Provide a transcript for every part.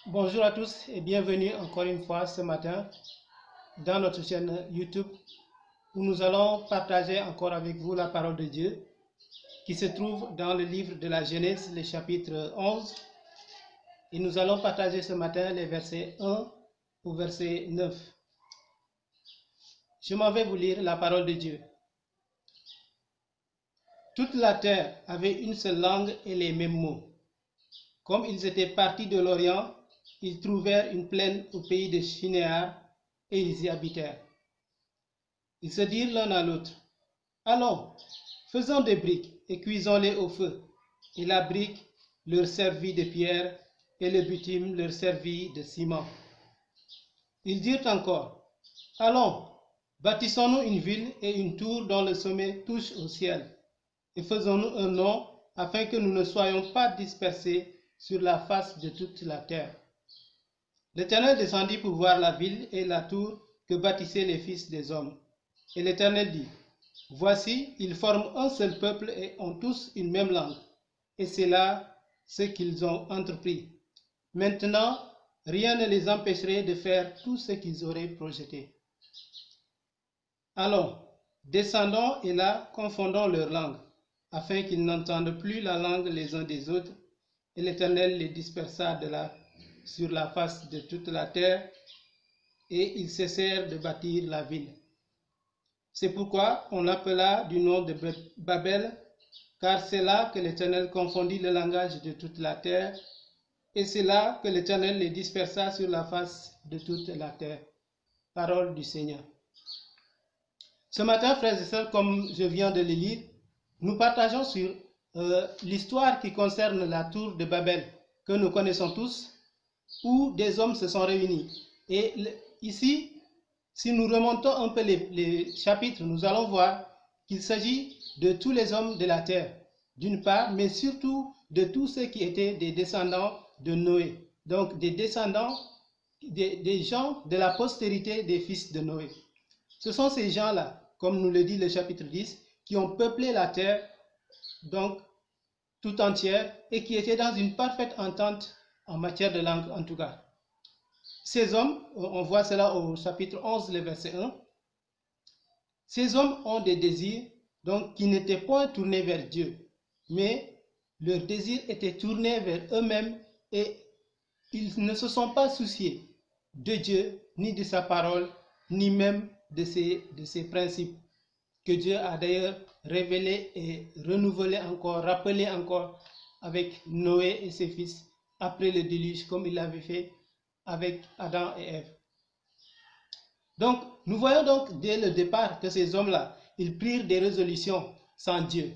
Bonjour à tous et bienvenue encore une fois ce matin dans notre chaîne YouTube où nous allons partager encore avec vous la parole de Dieu qui se trouve dans le livre de la Genèse, le chapitre 11. Et nous allons partager ce matin les versets 1 au verset 9. Je m'en vais vous lire la parole de Dieu. Toute la terre avait une seule langue et les mêmes mots. Comme ils étaient partis de l'Orient, ils trouvèrent une plaine au pays de Shinéar et ils y habitèrent. Ils se dirent l'un à l'autre, allons, faisons des briques et cuisons-les au feu. Et la brique leur servit de pierre et le bitume leur servit de ciment. Ils dirent encore, allons, bâtissons-nous une ville et une tour dont le sommet touche au ciel, et faisons-nous un nom afin que nous ne soyons pas dispersés sur la face de toute la terre. L'Éternel descendit pour voir la ville et la tour que bâtissaient les fils des hommes. Et l'Éternel dit, voici, ils forment un seul peuple et ont tous une même langue. Et c'est là ce qu'ils ont entrepris. Maintenant, rien ne les empêcherait de faire tout ce qu'ils auraient projeté. Allons, descendons et là, confondons leurs langues, afin qu'ils n'entendent plus la langue les uns des autres. Et l'Éternel les dispersa de là sur la face de toute la terre, et ils cessèrent de bâtir la ville. C'est pourquoi on l'appela du nom de Babel, car c'est là que l'Éternel confondit le langage de toute la terre, et c'est là que l'Éternel les dispersa sur la face de toute la terre. Parole du Seigneur. Ce matin, frères et sœurs, comme je viens de le lire, nous partageons sur l'histoire qui concerne la tour de Babel, que nous connaissons tous, où des hommes se sont réunis. Et ici, si nous remontons un peu les chapitres, nous allons voir qu'il s'agit de tous les hommes de la terre, d'une part, mais surtout de tous ceux qui étaient des descendants de Noé. Donc des descendants, des gens de la postérité des fils de Noé. Ce sont ces gens-là, comme nous le dit le chapitre 10, qui ont peuplé la terre, donc tout entière, et qui étaient dans une parfaite entente en matière de langue en tout cas. Ces hommes, on voit cela au chapitre 11, le verset 1, ces hommes ont des désirs donc, qui n'étaient point tournés vers Dieu, mais leurs désirs étaient tournés vers eux-mêmes et ils ne se sont pas souciés de Dieu, ni de sa parole, ni même de ses principes, que Dieu a d'ailleurs révélés et renouvelés encore, rappelés encore avec Noé et ses fils après le déluge, comme il l'avait fait avec Adam et Ève. Donc, nous voyons donc dès le départ que ces hommes-là, ils prirent des résolutions sans Dieu.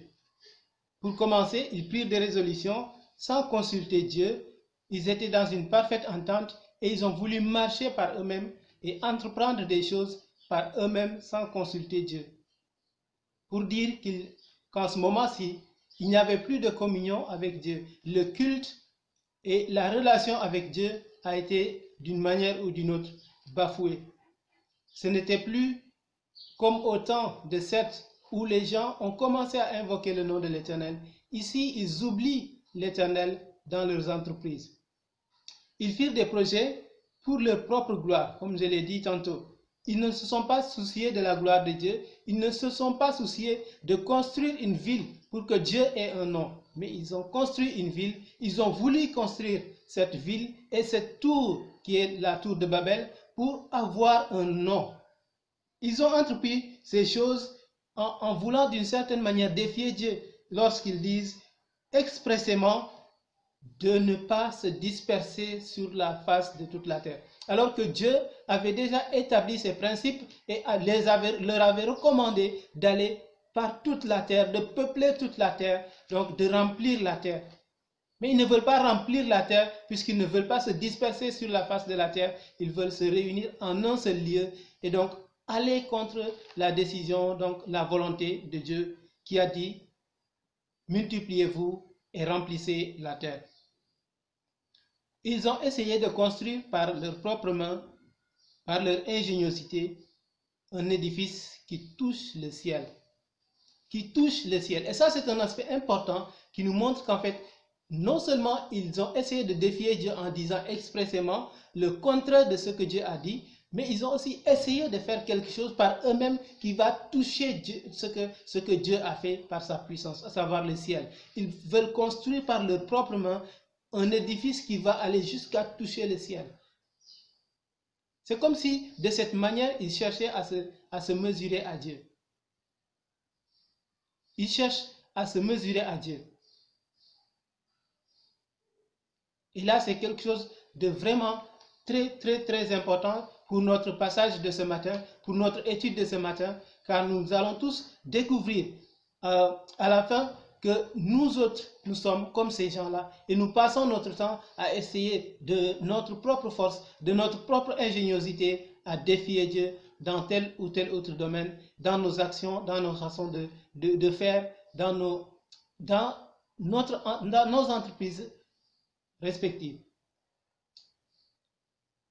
Pour commencer, ils prirent des résolutions sans consulter Dieu. Ils étaient dans une parfaite entente et ils ont voulu marcher par eux-mêmes et entreprendre des choses par eux-mêmes sans consulter Dieu. Pour dire qu'en ce moment-ci, il n'y avait plus de communion avec Dieu. Le culte et la relation avec Dieu a été d'une manière ou d'une autre bafouée. Ce n'était plus comme au temps de Seth où les gens ont commencé à invoquer le nom de l'Éternel. Ici, ils oublient l'Éternel dans leurs entreprises. Ils firent des projets pour leur propre gloire, comme je l'ai dit tantôt. Ils ne se sont pas souciés de la gloire de Dieu. Ils ne se sont pas souciés de construire une ville pour que Dieu ait un nom. Mais ils ont construit une ville. Ils ont voulu construire cette ville et cette tour qui est la tour de Babel pour avoir un nom. Ils ont entrepris ces choses en voulant d'une certaine manière défier Dieu lorsqu'ils disent expressément de ne pas se disperser sur la face de toute la terre. Alors que Dieu avait déjà établi ses principes et leur avait recommandé d'aller par toute la terre, de peupler toute la terre, donc de remplir la terre. Mais ils ne veulent pas remplir la terre puisqu'ils ne veulent pas se disperser sur la face de la terre. Ils veulent se réunir en un seul lieu et donc aller contre la décision, donc la volonté de Dieu qui a dit multipliez-vous et remplissez la terre. Ils ont essayé de construire par leurs propres mains, par leur ingéniosité, un édifice qui touche le ciel. Qui touche le ciel. Et ça, c'est un aspect important qui nous montre qu'en fait, non seulement ils ont essayé de défier Dieu en disant expressément le contraire de ce que Dieu a dit, mais ils ont aussi essayé de faire quelque chose par eux-mêmes qui va toucher Dieu, ce que Dieu a fait par sa puissance, à savoir le ciel. Ils veulent construire par leurs propres mains un édifice qui va aller jusqu'à toucher le ciel. C'est comme si, de cette manière, ils cherchaient à se mesurer à Dieu. Ils cherchent à se mesurer à Dieu. Et là, c'est quelque chose de vraiment très important pour notre passage de ce matin, pour notre étude de ce matin, car nous allons tous découvrir à la fin que nous autres, nous sommes comme ces gens-là et nous passons notre temps à essayer de notre propre force, de notre propre ingéniosité à défier Dieu dans tel ou tel autre domaine, dans nos actions, dans nos façons de faire, dans nos entreprises respectives.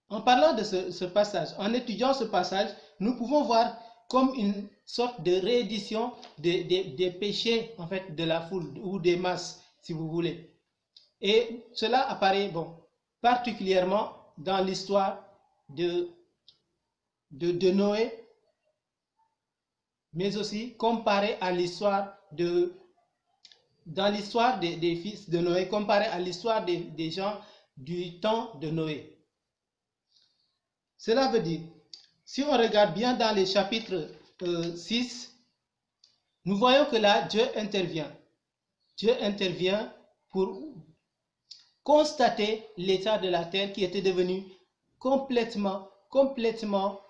En parlant de ce passage, en étudiant ce passage, nous pouvons voir comme une sorte de réédition des péchés en fait de la foule ou des masses, si vous voulez. Et cela apparaît particulièrement dans l'histoire de Noé, mais aussi comparé à l'histoire dans l'histoire des fils de Noé, comparé à l'histoire des gens du temps de Noé. Cela veut dire, si on regarde bien dans les chapitres 6, nous voyons que là, Dieu intervient. Dieu intervient pour constater l'état de la terre qui était devenu complètement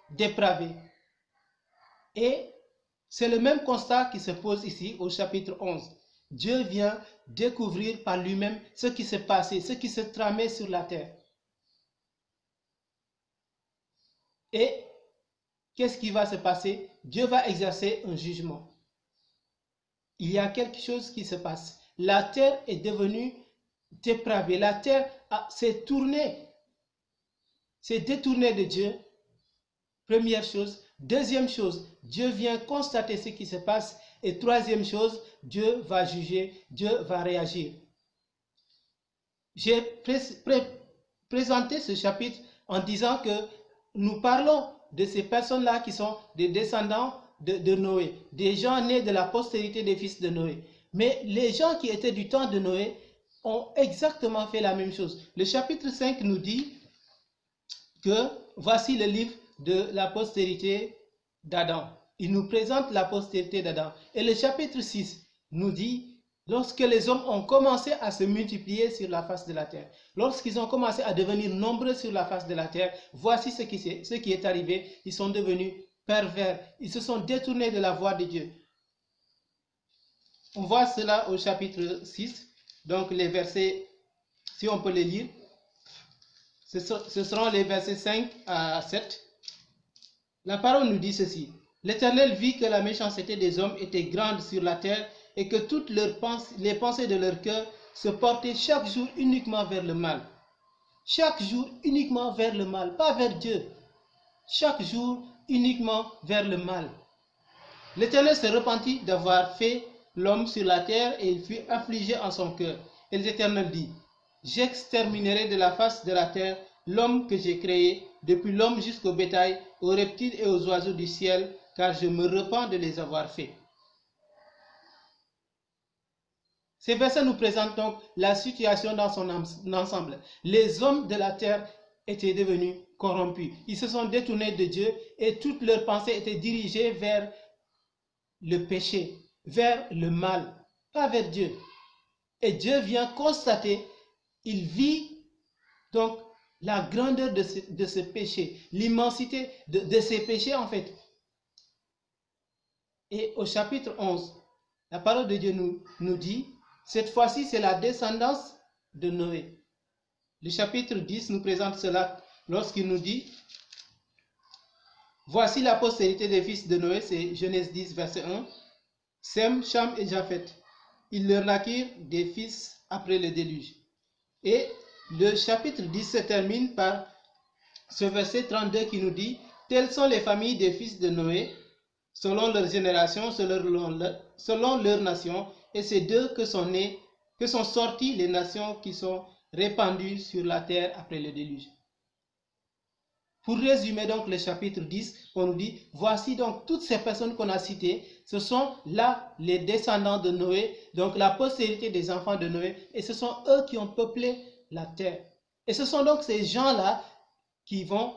dépravé. Et c'est le même constat qui se pose ici au chapitre 11. Dieu vient découvrir par lui-même ce qui s'est passé, ce qui se tramait sur la terre. Et qu'est-ce qui va se passer? Dieu va exercer un jugement. Il y a quelque chose qui se passe. La terre est devenue dépravée. La terre s'est détournée de Dieu. Première chose. Deuxième chose, Dieu vient constater ce qui se passe. Et troisième chose, Dieu va juger, Dieu va réagir. J'ai présenté ce chapitre en disant que nous parlons de ces personnes-là qui sont des descendants de Noé, des gens nés de la postérité des fils de Noé. Mais les gens qui étaient du temps de Noé ont exactement fait la même chose. Le chapitre 5 nous dit que voici le livre de la postérité d'Adam. Il nous présente la postérité d'Adam. Et le chapitre 6 nous dit, lorsque les hommes ont commencé à se multiplier sur la face de la terre, lorsqu'ils ont commencé à devenir nombreux sur la face de la terre, voici ce qui est arrivé. Ils sont devenus pervers. Ils se sont détournés de la voie de Dieu. On voit cela au chapitre 6. Donc les versets, si on peut les lire, ce seront les versets 5 à 7. La parole nous dit ceci. L'Éternel vit que la méchanceté des hommes était grande sur la terre et que toutes les pensées de leur cœur se portaient chaque jour uniquement vers le mal. Chaque jour uniquement vers le mal, pas vers Dieu. Chaque jour uniquement vers le mal. L'Éternel se repentit d'avoir fait l'homme sur la terre et il fut affligé en son cœur. Et l'Éternel dit, j'exterminerai de la face de la terre l'homme que j'ai créé, depuis l'homme jusqu'au bétail, aux reptiles et aux oiseaux du ciel, car je me repens de les avoir faits. Ces versets nous présentent donc la situation dans son ensemble. Les hommes de la terre étaient devenus corrompus. Ils se sont détournés de Dieu et toutes leurs pensées étaient dirigées vers le péché, vers le mal, pas vers Dieu. Et Dieu vient constater, il vit donc la grandeur de ce péché, l'immensité de ces péchés en fait. Et au chapitre 11, la parole de Dieu nous dit, cette fois-ci c'est la descendance de Noé. Le chapitre 10 nous présente cela lorsqu'il nous dit, voici la postérité des fils de Noé, c'est Genèse 10 verset 1, Sem, Cham et Japhet. Ils leur naquirent des fils après le déluge. Et le chapitre 10 se termine par ce verset 32 qui nous dit, telles sont les familles des fils de Noé, selon leur génération, selon leur nation, et c'est d'eux que sont nés que sont sorties les nations qui sont répandues sur la terre après le déluge. Pour résumer donc le chapitre 10, on nous dit, voici donc toutes ces personnes qu'on a citées, ce sont là les descendants de Noé, donc la postérité des enfants de Noé, et ce sont eux qui ont peuplé la terre. Et ce sont donc ces gens-là qui vont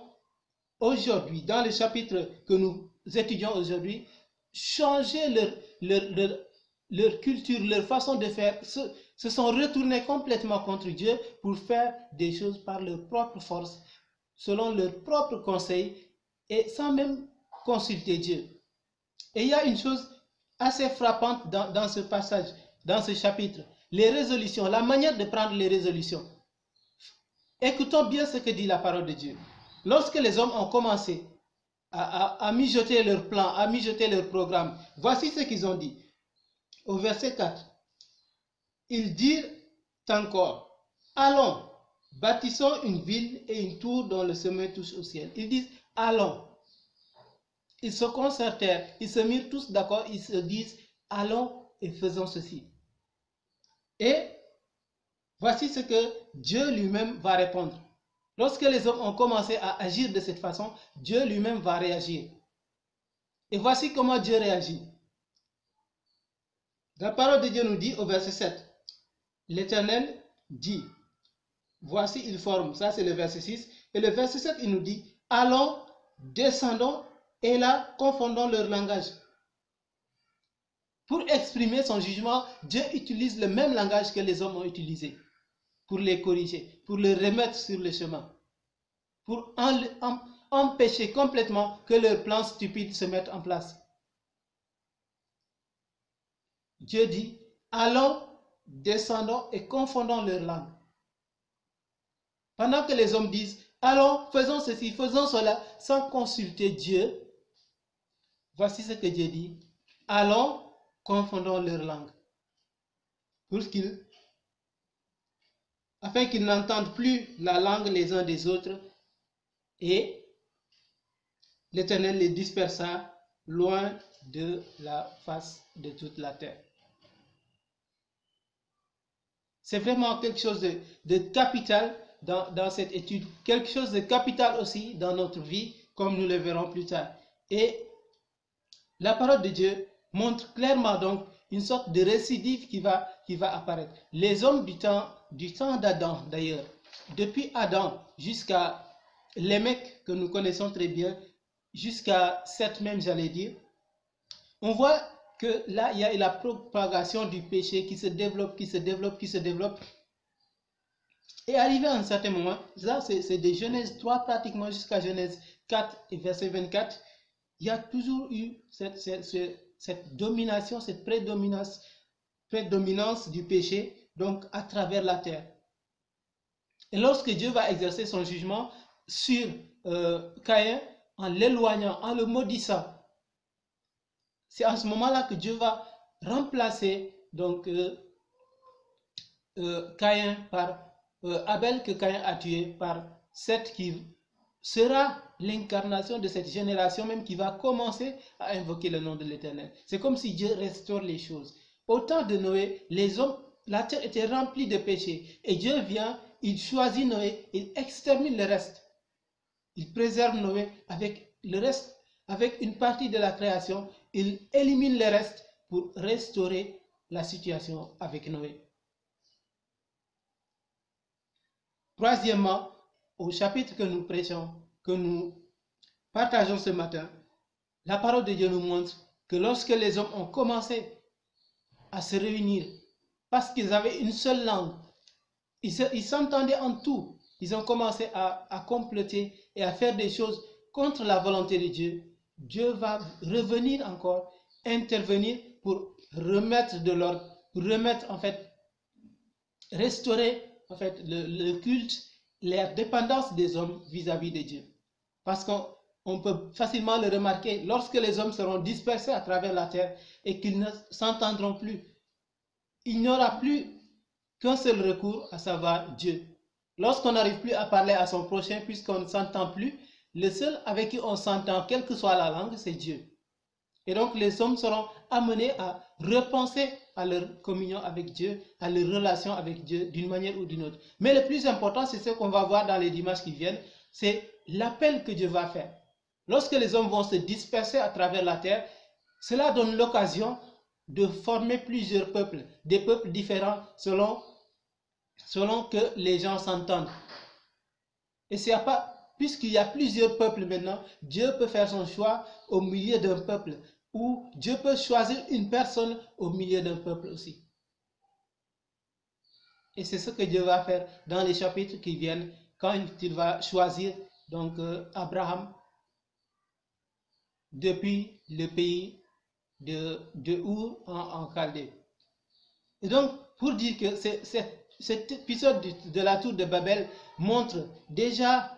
aujourd'hui, dans le chapitre que nous étudions aujourd'hui, changer leur culture, leur façon de faire, se sont retournés complètement contre Dieu pour faire des choses par leur propre force, selon leur propre conseil et sans même consulter Dieu. Et il y a une chose assez frappante dans ce passage, dans ce chapitre, les résolutions, la manière de prendre les résolutions. Écoutons bien ce que dit la parole de Dieu. Lorsque les hommes ont commencé à mijoter leur plan, à mijoter leur programme, voici ce qu'ils ont dit. Au verset 4, ils dirent encore, allons, bâtissons une ville et une tour dont le sommet touche au ciel. Ils disent, allons. Ils se concertèrent, ils se mirent tous d'accord, ils se disent, allons et faisons ceci. Et voici ce que Dieu lui-même va répondre. Lorsque les hommes ont commencé à agir de cette façon, Dieu lui-même va réagir. Et voici comment Dieu réagit. La parole de Dieu nous dit au verset 7, l'Éternel dit, voici il forme, ça c'est le verset 6, et le verset 7 il nous dit, allons, descendons, et là confondons leur langage. Pour exprimer son jugement, Dieu utilise le même langage que les hommes ont utilisé pour les corriger, pour les remettre sur le chemin, pour empêcher complètement que leurs plans stupides se mettent en place. Dieu dit, allons, descendons et confondons leur langue. Pendant que les hommes disent, allons, faisons ceci, faisons cela, sans consulter Dieu, voici ce que Dieu dit, allons, confondons leur langue, afin qu'ils n'entendent plus la langue les uns des autres, et l'Éternel les dispersa loin de la face de toute la terre. C'est vraiment quelque chose de capital dans cette étude, quelque chose de capital aussi dans notre vie, comme nous le verrons plus tard. Et la parole de Dieu montre clairement donc une sorte de récidive qui va apparaître. Les hommes du temps d'Adam d'ailleurs, depuis Adam jusqu'à Lémec que nous connaissons très bien, jusqu'à Seth même j'allais dire, on voit que là il y a la propagation du péché qui se développe, qui se développe, qui se développe. Et arrivé à un certain moment, là c'est de Genèse 3 pratiquement jusqu'à Genèse 4 et verset 24, il y a toujours eu cette domination, cette prédominance du péché, donc à travers la terre. Et lorsque Dieu va exercer son jugement sur Caïn, en l'éloignant, en le maudissant, c'est à ce moment-là que Dieu va remplacer donc Caïn par Abel que Caïn a tué par Seth qui sera l'incarnation de cette génération même qui va commencer à invoquer le nom de l'Éternel. C'est comme si Dieu restaure les choses. Au temps de Noé, les hommes, la terre était remplie de péchés. Et Dieu vient, il choisit Noé, il extermine le reste. Il préserve Noé avec le reste, avec une partie de la création. Il élimine le reste pour restaurer la situation avec Noé. Troisièmement, au chapitre que nous prêchons, que nous partageons ce matin, la parole de Dieu nous montre que lorsque les hommes ont commencé à se réunir, parce qu'ils avaient une seule langue, ils s'entendaient en tout, ils ont commencé à comploter et à faire des choses contre la volonté de Dieu. Dieu va revenir encore, intervenir pour remettre de l'ordre, pour remettre en fait, restaurer en fait le culte, la dépendance des hommes vis-à-vis de Dieu. Parce qu'on peut facilement le remarquer, lorsque les hommes seront dispersés à travers la terre et qu'ils ne s'entendront plus, il n'y aura plus qu'un seul recours, à savoir Dieu. Lorsqu'on n'arrive plus à parler à son prochain, puisqu'on ne s'entend plus, le seul avec qui on s'entend, quelle que soit la langue, c'est Dieu. Et donc les hommes seront amenés à repenser à leur communion avec Dieu, à leur relation avec Dieu d'une manière ou d'une autre. Mais le plus important, c'est ce qu'on va voir dans les dimanches qui viennent, c'est l'appel que Dieu va faire. Lorsque les hommes vont se disperser à travers la terre, cela donne l'occasion de former plusieurs peuples, des peuples différents selon que les gens s'entendent. Et c'est pas, puisqu'il y a plusieurs peuples maintenant, Dieu peut faire son choix au milieu d'un peuple, ou Dieu peut choisir une personne au milieu d'un peuple aussi. Et c'est ce que Dieu va faire dans les chapitres qui viennent, quand il va choisir donc Abraham depuis le pays de Our en Chaldée. Et donc, pour dire que cet épisode de la tour de Babel montre déjà,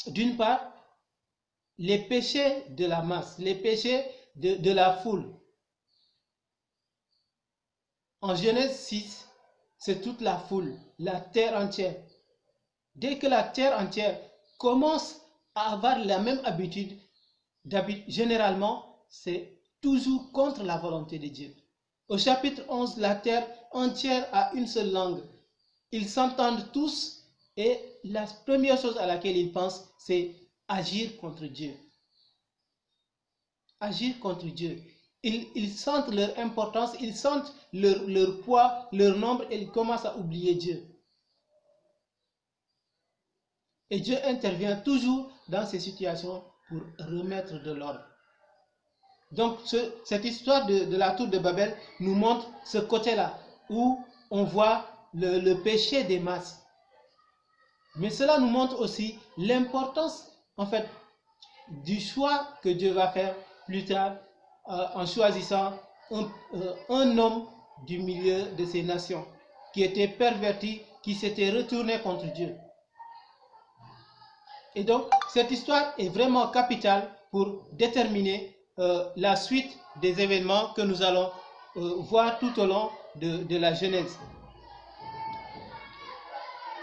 d'une part, les péchés de la masse, les péchés de la foule. En Genèse 6, c'est toute la foule, la terre entière. Dès que la terre entière commence à avoir la même habitude, généralement, c'est toujours contre la volonté de Dieu. Au chapitre 11, la terre entière a une seule langue. Ils s'entendent tous et la première chose à laquelle ils pensent, c'est agir contre Dieu. Agir contre Dieu. Ils sentent leur importance, ils sentent leur poids, leur nombre et ils commencent à oublier Dieu. Et Dieu intervient toujours dans ces situations pour remettre de l'ordre. Donc cette histoire de la tour de Babel nous montre ce côté-là où on voit le péché des masses. Mais cela nous montre aussi l'importance en fait du choix que Dieu va faire plus tard en choisissant un homme du milieu de ces nations qui était perverti, qui s'était retourné contre Dieu. Et donc cette histoire est vraiment capitale pour déterminer la suite des événements que nous allons voir tout au long de la Genèse.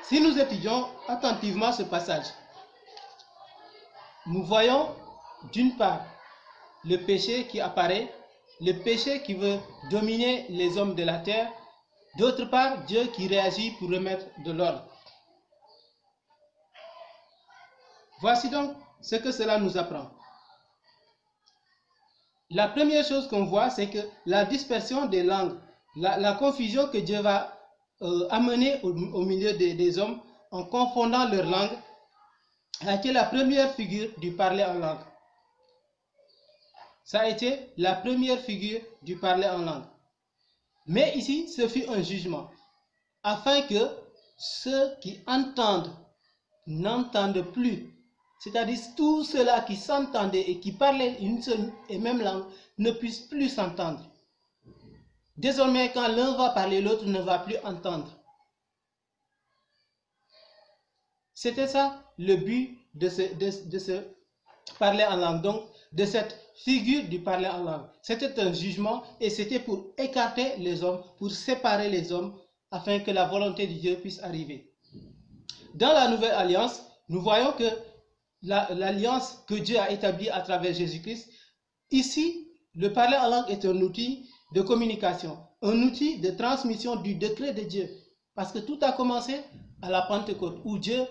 Si nous étudions attentivement ce passage, nous voyons d'une part le péché qui apparaît, le péché qui veut dominer les hommes de la terre, d'autre part Dieu qui réagit pour remettre de l'ordre. Voici donc ce que cela nous apprend. La première chose qu'on voit, c'est que la dispersion des langues, la confusion que Dieu va amener au milieu des hommes en confondant leurs langues, a été la première figure du parler en langue. Ça a été la première figure du parler en langue. Mais ici, ce fut un jugement, afin que ceux qui entendent n'entendent plus. C'est-à-dire tous ceux-là qui s'entendaient et qui parlaient une seule et même langue ne puissent plus s'entendre. Désormais, quand l'un va parler, l'autre ne va plus entendre. C'était ça le but de ce parler en langue, donc de cette figure du parler en langue. C'était un jugement et c'était pour écarter les hommes, pour séparer les hommes, afin que la volonté de Dieu puisse arriver. Dans la nouvelle alliance, nous voyons que l'alliance que Dieu a établie à travers Jésus-Christ, ici, le parler en langue est un outil de communication, un outil de transmission du décret de Dieu. Parce que tout a commencé à la Pentecôte, où Dieu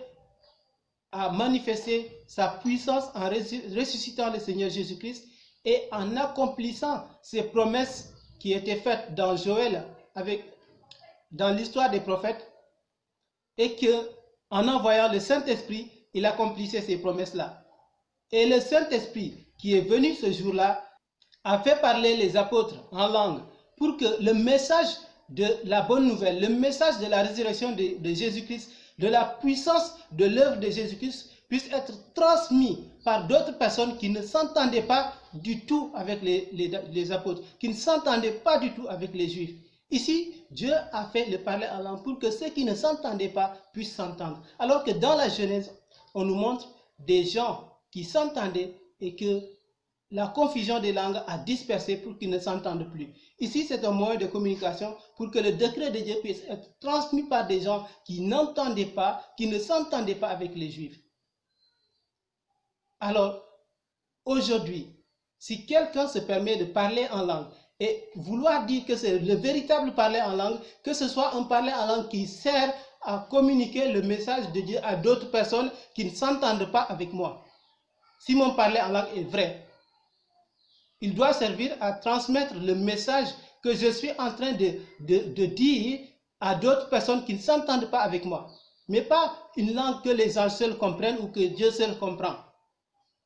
a manifesté sa puissance en ressuscitant le Seigneur Jésus-Christ et en accomplissant ses promesses qui étaient faites dans Joël, dans l'histoire des prophètes, et que en envoyant le Saint-Esprit, il accomplissait ces promesses-là. Et le Saint-Esprit qui est venu ce jour-là a fait parler les apôtres en langue pour que le message de la bonne nouvelle, le message de la résurrection de Jésus-Christ, de la puissance de l'œuvre de Jésus-Christ puisse être transmis par d'autres personnes qui ne s'entendaient pas du tout avec les apôtres, qui ne s'entendaient pas du tout avec les Juifs. Ici, Dieu a fait le parler en langue pour que ceux qui ne s'entendaient pas puissent s'entendre. Alors que dans la Genèse, on nous montre des gens qui s'entendaient et que la confusion des langues a dispersé pour qu'ils ne s'entendent plus. Ici, c'est un moyen de communication pour que le décret de Dieu puisse être transmis par des gens qui n'entendaient pas, qui ne s'entendaient pas avec les Juifs. Alors, aujourd'hui, si quelqu'un se permet de parler en langue et vouloir dire que c'est le véritable parler en langue, que ce soit un parler en langue qui sert à communiquer le message de Dieu à d'autres personnes qui ne s'entendent pas avec moi. Si mon parler en langue est vrai, il doit servir à transmettre le message que je suis en train de dire à d'autres personnes qui ne s'entendent pas avec moi. Mais pas une langue que les anges seuls comprennent ou que Dieu seul comprend.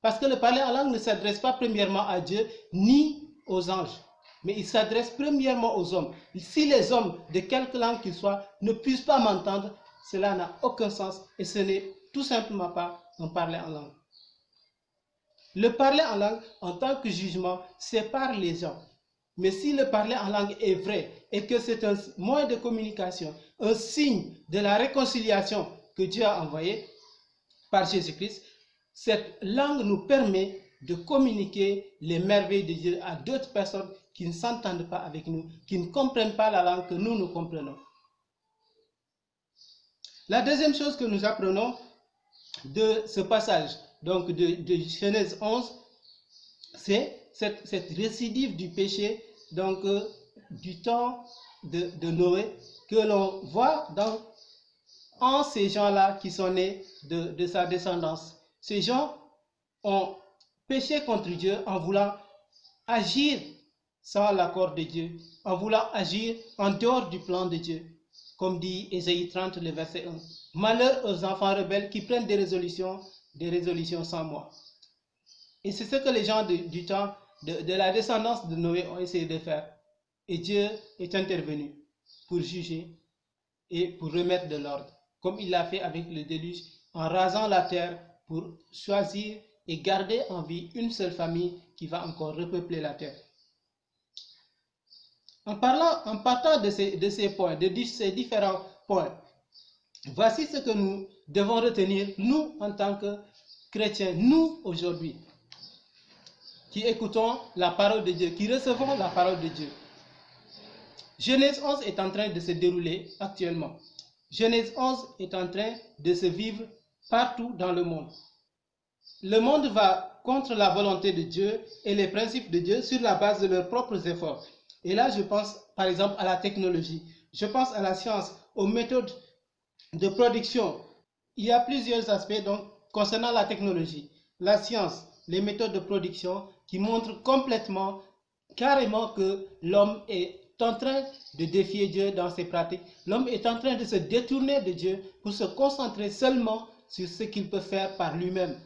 Parce que le parler en langue ne s'adresse pas premièrement à Dieu ni aux anges, mais il s'adresse premièrement aux hommes. Si les hommes, de quelque langue qu'ils soient, ne puissent pas m'entendre, cela n'a aucun sens et ce n'est tout simplement pas un parler en langue. Le parler en langue, en tant que jugement, sépare les gens. Mais si le parler en langue est vrai et que c'est un moyen de communication, un signe de la réconciliation que Dieu a envoyé par Jésus-Christ, cette langue nous permet de communiquer les merveilles de Dieu à d'autres personnes qui ne s'entendent pas avec nous, qui ne comprennent pas la langue que nous comprenons. La deuxième chose que nous apprenons de ce passage, donc de Genèse 11, c'est cette récidive du péché, donc du temps de Noé, que l'on voit en ces gens-là qui sont nés de sa descendance. Ces gens ont péché contre Dieu en voulant agir sans l'accord de Dieu, en voulant agir en dehors du plan de Dieu, comme dit Ésaïe 30, le verset 1. Malheur aux enfants rebelles qui prennent des résolutions sans moi. Et c'est ce que les gens du temps de la descendance de Noé ont essayé de faire. Et Dieu est intervenu pour juger et pour remettre de l'ordre, comme il l'a fait avec le déluge, en rasant la terre pour choisir et garder en vie une seule famille qui va encore repeupler la terre. En partant de ces points, de ces différents points, voici ce que nous devons retenir, nous en tant que chrétiens, nous aujourd'hui, qui écoutons la parole de Dieu, qui recevons la parole de Dieu. Genèse 11 est en train de se dérouler actuellement. Genèse 11 est en train de se vivre partout dans le monde. Le monde va contre la volonté de Dieu et les principes de Dieu sur la base de leurs propres efforts. Et là, je pense par exemple à la technologie, je pense à la science, aux méthodes de production. Il y a plusieurs aspects donc, concernant la technologie, la science, les méthodes de production qui montrent complètement, carrément que l'homme est en train de défier Dieu dans ses pratiques. L'homme est en train de se détourner de Dieu pour se concentrer seulement sur ce qu'il peut faire par lui-même.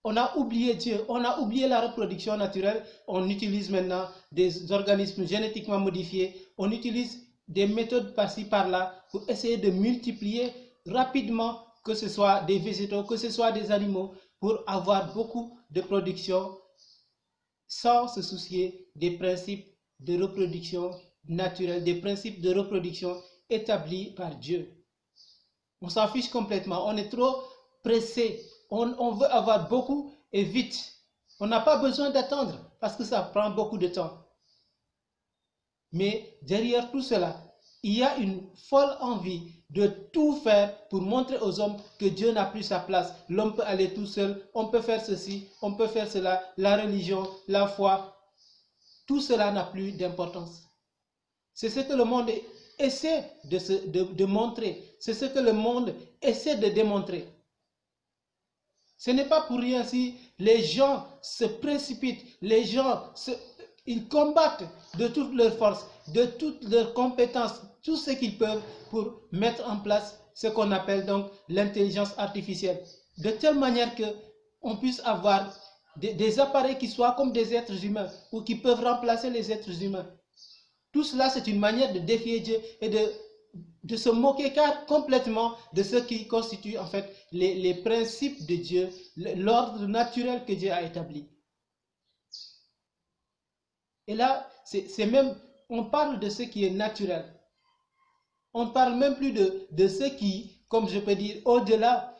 On a oublié Dieu, on a oublié la reproduction naturelle, on utilise maintenant des organismes génétiquement modifiés, on utilise des méthodes par-ci par-là pour essayer de multiplier rapidement, que ce soit des végétaux, que ce soit des animaux, pour avoir beaucoup de production sans se soucier des principes de reproduction naturelle, des principes de reproduction établis par Dieu. On s'en fiche complètement, on est trop pressé. On veut avoir beaucoup et vite. On n'a pas besoin d'attendre parce que ça prend beaucoup de temps. Mais derrière tout cela, il y a une folle envie de tout faire pour montrer aux hommes que Dieu n'a plus sa place. L'homme peut aller tout seul, on peut faire ceci, on peut faire cela, la religion, la foi. Tout cela n'a plus d'importance. C'est ce que le monde essaie de montrer. C'est ce que le monde essaie de démontrer. Ce n'est pas pour rien si les gens se précipitent, les gens ils combattent de toutes leurs forces, de toutes leurs compétences, tout ce qu'ils peuvent pour mettre en place ce qu'on appelle donc l'intelligence artificielle. De telle manière qu'on puisse avoir des appareils qui soient comme des êtres humains ou qui peuvent remplacer les êtres humains. Tout cela, c'est une manière de défier Dieu et de se moquer complètement de ce qui constitue en fait les principes de Dieu, l'ordre naturel que Dieu a établi. Et là, c'est même, on parle de ce qui est naturel. On ne parle même plus de ce qui, comme je peux dire, au-delà,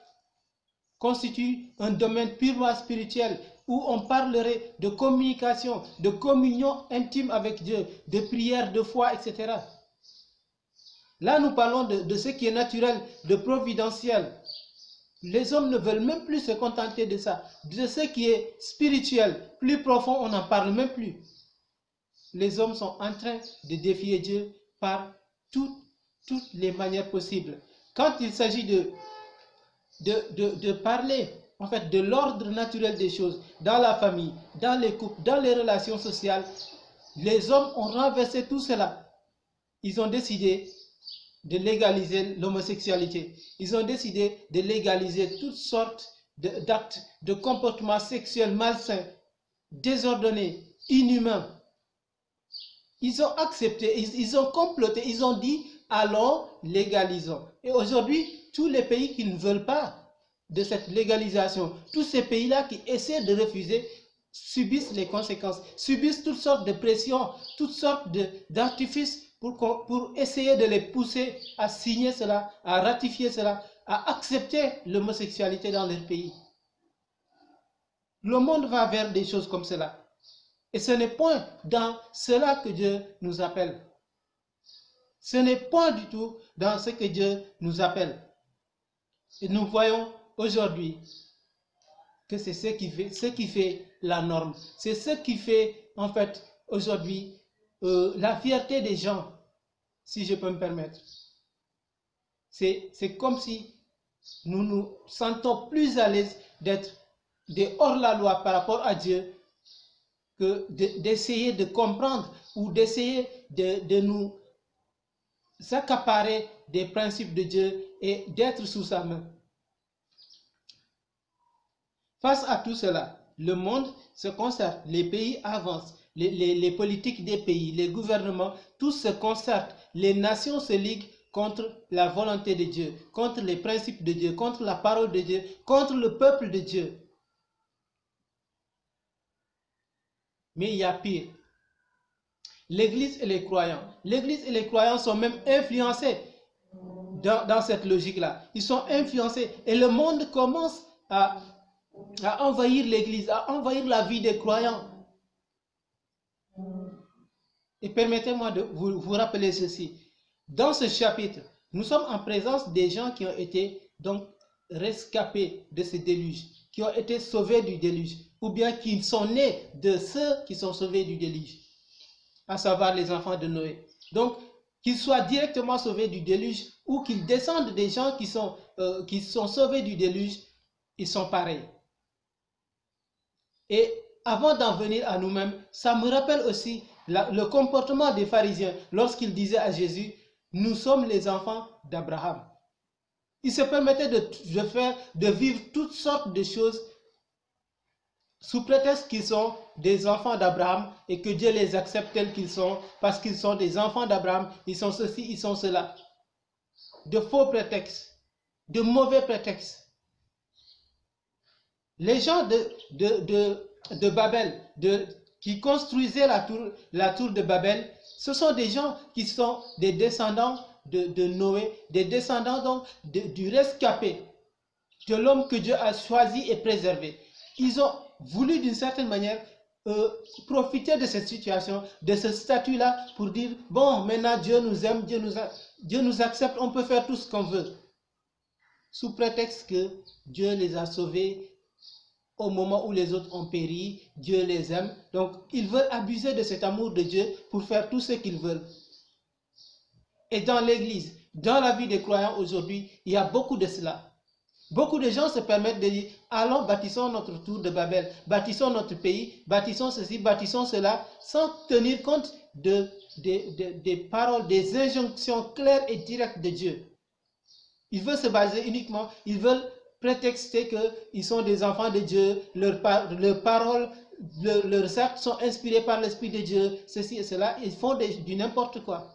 constitue un domaine purement spirituel, où on parlerait de communication, de communion intime avec Dieu, de prière, de foi, etc. Là, nous parlons de ce qui est naturel, de providentiel. Les hommes ne veulent même plus se contenter de ça. De ce qui est spirituel, plus profond, on n'en parle même plus. les hommes sont en train de défier Dieu par toutes les manières possibles. Quand il s'agit de parler, en fait, de l'ordre naturel des choses, dans la famille, dans les couples, dans les relations sociales, les hommes ont renversé tout cela. Ils ont décidé de légaliser l'homosexualité. Ils ont décidé de légaliser toutes sortes d'actes, de comportements sexuels malsains, désordonnés, inhumains. Ils ont accepté, ils ont comploté, ils ont dit, allons, légalisons. Et aujourd'hui, tous les pays qui ne veulent pas de cette légalisation, tous ces pays-là qui essaient de refuser, subissent les conséquences, subissent toutes sortes de pressions, toutes sortes d'artifices pour essayer de les pousser à signer cela, à ratifier cela, à accepter l'homosexualité dans leur pays. Le monde va vers des choses comme cela. Et ce n'est point dans cela que Dieu nous appelle. Ce n'est point du tout dans ce que Dieu nous appelle. Et nous voyons aujourd'hui que c'est ce qui fait la norme. C'est ce qui fait, en fait, aujourd'hui, la fierté des gens, si je peux me permettre. C'est comme si nous nous sentons plus à l'aise d'être hors la loi par rapport à Dieu que d'essayer de comprendre ou d'essayer de nous s'accaparer des principes de Dieu et d'être sous sa main. Face à tout cela, le monde se concerte, les pays avancent, les politiques des pays, les gouvernements, tous se concertent, les nations se liguent contre la volonté de Dieu, contre les principes de Dieu, contre la parole de Dieu, contre le peuple de Dieu. Mais il y a pire. L'Église et les croyants sont même influencés dans cette logique-là. Ils sont influencés et le monde commence à envahir l'Église, à envahir la vie des croyants. Et permettez-moi de vous rappeler ceci. Dans ce chapitre, nous sommes en présence des gens qui ont été donc rescapés de ce déluge, qui ont été sauvés du déluge, ou bien qui sont nés de ceux qui sont sauvés du déluge, à savoir les enfants de Noé. Donc, qu'ils soient directement sauvés du déluge ou qu'ils descendent des gens qui sont sauvés du déluge, ils sont pareils. Et avant d'en venir à nous-mêmes, ça me rappelle aussi le comportement des pharisiens lorsqu'ils disaient à Jésus, nous sommes les enfants d'Abraham. Ils se permettaient de vivre toutes sortes de choses sous prétexte qu'ils sont des enfants d'Abraham et que Dieu les accepte tels qu'ils sont parce qu'ils sont des enfants d'Abraham, ils sont ceci, ils sont cela. De faux prétextes, de mauvais prétextes. Les gens de Babel, qui construisaient la tour de Babel, ce sont des gens qui sont des descendants de Noé, des descendants donc du rescapé, de l'homme que Dieu a choisi et préservé. Ils ont voulu d'une certaine manière profiter de cette situation, de ce statut-là pour dire, bon, maintenant Dieu nous aime, Dieu nous accepte, on peut faire tout ce qu'on veut. Sous prétexte que Dieu les a sauvés au moment où les autres ont péri, Dieu les aime. Donc, ils veulent abuser de cet amour de Dieu pour faire tout ce qu'ils veulent. Et dans l'Église, dans la vie des croyants aujourd'hui, il y a beaucoup de cela. Beaucoup de gens se permettent de dire, allons, bâtissons notre tour de Babel, bâtissons notre pays, bâtissons ceci, bâtissons cela, sans tenir compte des paroles, des injonctions claires et directes de Dieu. Ils veulent se baser uniquement, ils veulent prétexter qu'ils sont des enfants de Dieu, leurs paroles, leurs actes sont inspirés par l'Esprit de Dieu, ceci et cela, ils font du n'importe quoi.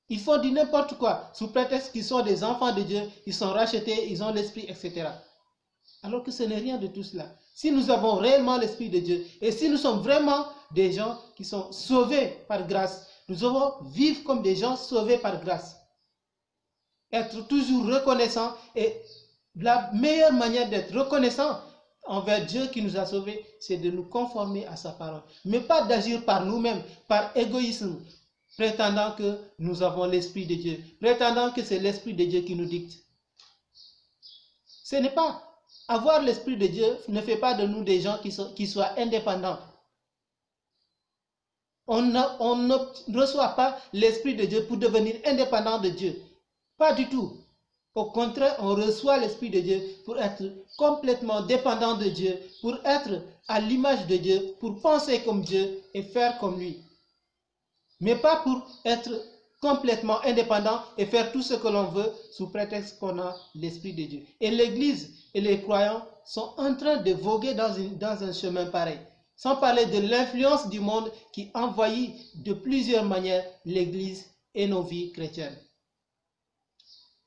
Ils font du n'importe quoi, sous prétexte qu'ils sont des enfants de Dieu, ils sont rachetés, ils ont l'Esprit, etc. Alors que ce n'est rien de tout cela. Si nous avons réellement l'Esprit de Dieu, et si nous sommes vraiment des gens qui sont sauvés par grâce, nous devons vivre comme des gens sauvés par grâce. Être toujours reconnaissant, et la meilleure manière d'être reconnaissant envers Dieu qui nous a sauvés, c'est de nous conformer à sa parole. Mais pas d'agir par nous-mêmes, par égoïsme, prétendant que nous avons l'Esprit de Dieu, prétendant que c'est l'Esprit de Dieu qui nous dicte. Ce n'est pas. Avoir l'Esprit de Dieu ne fait pas de nous des gens qui soient indépendants. On ne reçoit pas l'Esprit de Dieu pour devenir indépendant de Dieu. Pas du tout. Au contraire, on reçoit l'Esprit de Dieu pour être complètement dépendant de Dieu, pour être à l'image de Dieu, pour penser comme Dieu et faire comme lui. Mais pas pour être complètement indépendant et faire tout ce que l'on veut sous prétexte qu'on a l'Esprit de Dieu. Et l'Église et les croyants sont en train de voguer dans un chemin pareil. Sans parler de l'influence du monde qui envahit de plusieurs manières l'Église et nos vies chrétiennes.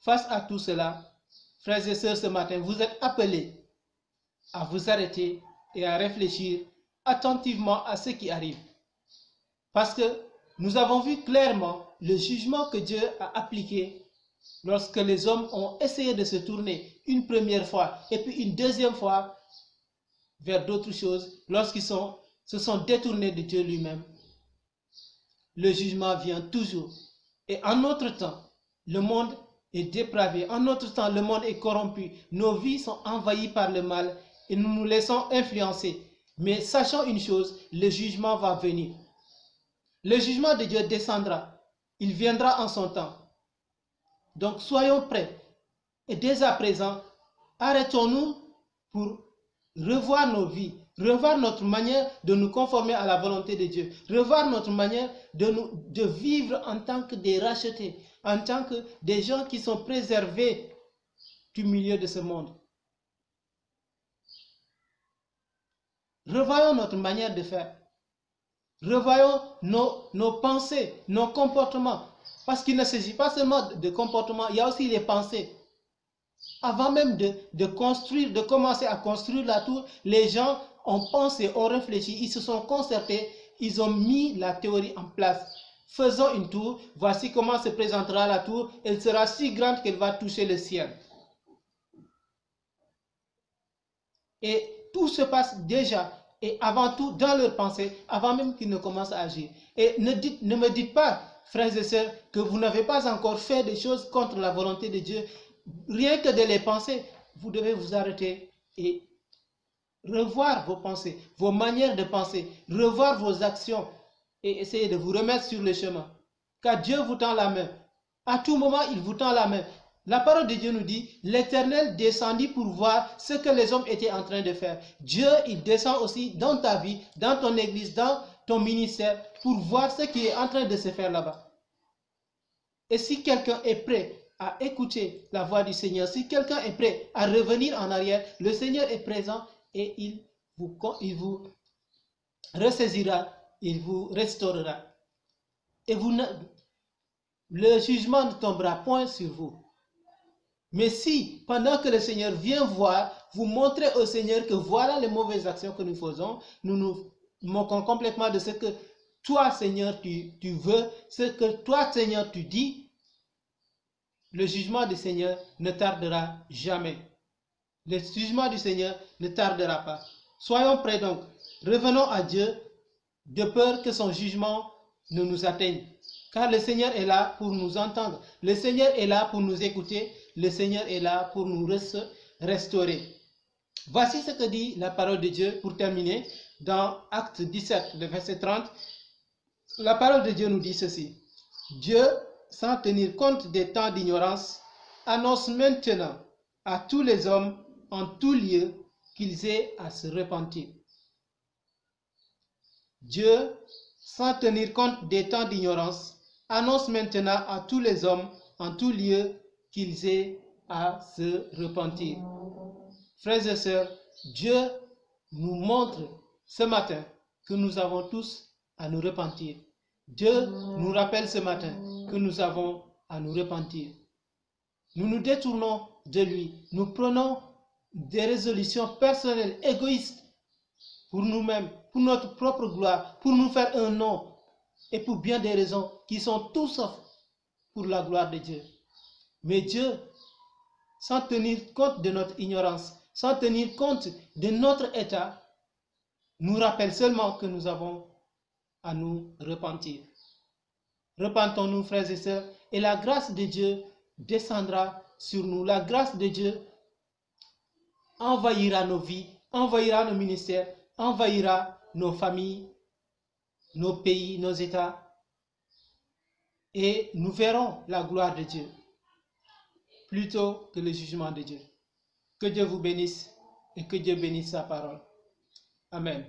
Face à tout cela, frères et sœurs, ce matin, vous êtes appelés à vous arrêter et à réfléchir attentivement à ce qui arrive. Parce que nous avons vu clairement le jugement que Dieu a appliqué lorsque les hommes ont essayé de se tourner une première fois et puis une deuxième fois vers d'autres choses, lorsqu'ils se sont détournés de Dieu lui-même. Le jugement vient toujours. Et en notre temps, le monde est dépravé. En notre temps, le monde est corrompu. Nos vies sont envahies par le mal et nous nous laissons influencer. Mais sachant une chose, le jugement va venir. Le jugement de Dieu descendra. Il viendra en son temps. Donc soyons prêts. Et dès à présent, arrêtons-nous pour revoir nos vies, revoir notre manière de nous conformer à la volonté de Dieu, revoir notre manière de vivre en tant que des rachetés, en tant que des gens qui sont préservés du milieu de ce monde. Revoyons notre manière de faire. Revoyons nos pensées, nos comportements. Parce qu'il ne s'agit pas seulement de comportements, il y a aussi les pensées. Avant même de construire, de commencer à construire la tour, les gens ont pensé, ont réfléchi, ils se sont concertés, ils ont mis la théorie en place. Faisons une tour, voici comment se présentera la tour, elle sera si grande qu'elle va toucher le ciel. Et tout se passe déjà et avant tout dans leurs pensées, avant même qu'ils ne commencent à agir. Et ne me dites pas, frères et sœurs, que vous n'avez pas encore fait des choses contre la volonté de Dieu. Rien que de les penser, vous devez vous arrêter et revoir vos pensées, vos manières de penser, revoir vos actions et essayer de vous remettre sur le chemin. Car Dieu vous tend la main. À tout moment, il vous tend la main. La parole de Dieu nous dit, l'Éternel descendit pour voir ce que les hommes étaient en train de faire. Dieu, il descend aussi dans ta vie, dans ton église, dans ton ministère, pour voir ce qui est en train de se faire là-bas. Et si quelqu'un est prêt à écouter la voix du Seigneur, si quelqu'un est prêt à revenir en arrière, le Seigneur est présent et il vous ressaisira, il vous restaurera. Et le jugement ne tombera point sur vous. Mais si, pendant que le Seigneur vient voir, vous montrez au Seigneur que voilà les mauvaises actions que nous faisons, nous nous moquons complètement de ce que toi, Seigneur, tu veux, ce que toi, Seigneur, tu dis, le jugement du Seigneur ne tardera jamais. Le jugement du Seigneur ne tardera pas. Soyons prêts donc. Revenons à Dieu de peur que son jugement ne nous atteigne. Car le Seigneur est là pour nous entendre. Le Seigneur est là pour nous écouter. Le Seigneur est là pour nous restaurer. Voici ce que dit la parole de Dieu pour terminer. Dans Acte 17, le verset 30, la parole de Dieu nous dit ceci. Dieu, sans tenir compte des temps d'ignorance, annonce maintenant à tous les hommes en tout lieu qu'ils aient à se repentir. Dieu, sans tenir compte des temps d'ignorance, annonce maintenant à tous les hommes en tout lieu qu'ils aient à se repentir. Frères et sœurs, Dieu nous montre ce matin que nous avons tous à nous repentir. Dieu nous rappelle ce matin que nous avons à nous repentir. Nous nous détournons de lui. Nous prenons des résolutions personnelles, égoïstes, pour nous-mêmes, pour notre propre gloire, pour nous faire un nom, et pour bien des raisons qui sont tout sauf pour la gloire de Dieu. Mais Dieu, sans tenir compte de notre ignorance, sans tenir compte de notre état, nous rappelle seulement que nous avons à nous repentir. Repentons-nous, frères et sœurs, et la grâce de Dieu descendra sur nous. La grâce de Dieu envahira nos vies, envahira nos ministères, envahira nos familles, nos pays, nos États, et nous verrons la gloire de Dieu plutôt que le jugement de Dieu. Que Dieu vous bénisse et que Dieu bénisse sa parole. Amen.